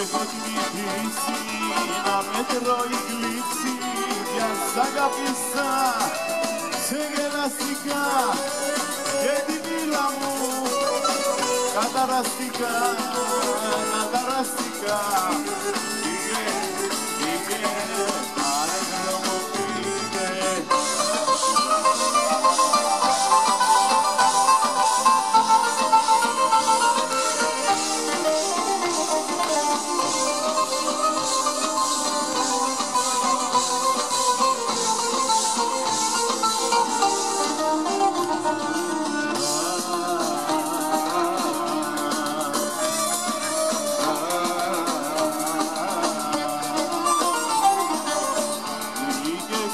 Έχω κοιμηθήσει να μέτρω η γλύψη για σ' αγαπήσα σε γελαστικά και τη μοίρα μου καταραστικά, καταραστικά. Πήγε, πάρε δρόμο, πήγε.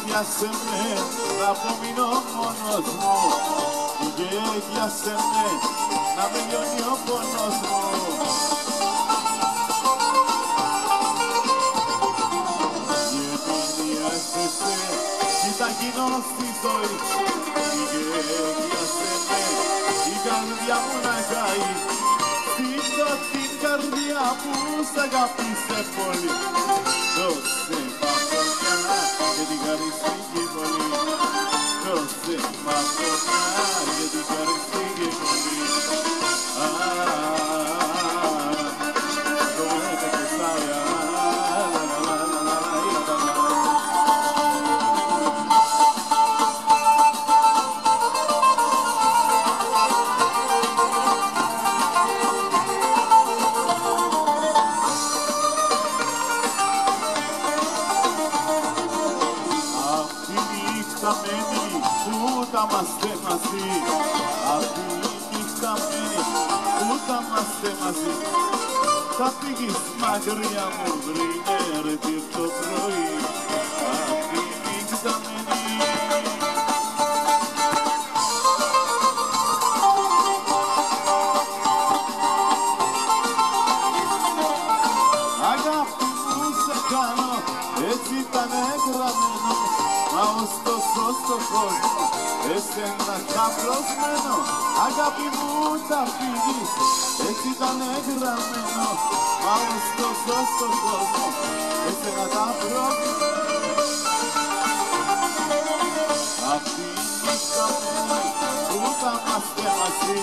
Πιάσε με, να απομείνω μόνος μου. Και πιάσε με, να με λιώνει ο πόνος μου. Γιατί νοιάζεσαι, κοίτα γίνω στη ζωή. Και πιάσε με, η καρδιά μου να καεί. Στείλω την καρδιά που σ' αγάπησε πολύ. Δώσε παθονιά και την χαριστική πολύ. Δώσε παθονιά και την χαριστική πολύ. Που τα είμαστε μαζί, αυτή η νύχτα μένει που τα είμαστε μαζί. Θα φύγεις μακριά μου βρινέρτη το πρωί, αυτή η νύχτα μένει. Αγάπη μου σε κάνω, έτσι ήταν γραμμένο. Μα ωστόσο στον κόσμο, εσένα τα προσμένω. Αγάπη μου θα φύγεις, έτσι ήταν γραμμένο. Μα ωστόσο στον κόσμο, εσένα τα προσμένω. Αυτή η νύχτα μένει που θα είμαστε μαζί.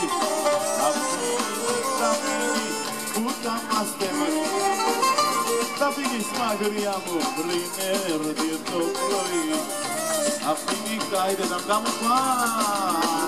Αυτή η νύχτα μένει που θα είμαστε μαζί. Θα φύγεις μακριά μου πριν έρθει το πρωί. Αυτή η νύχτα είδε να κάνουμε πάνω.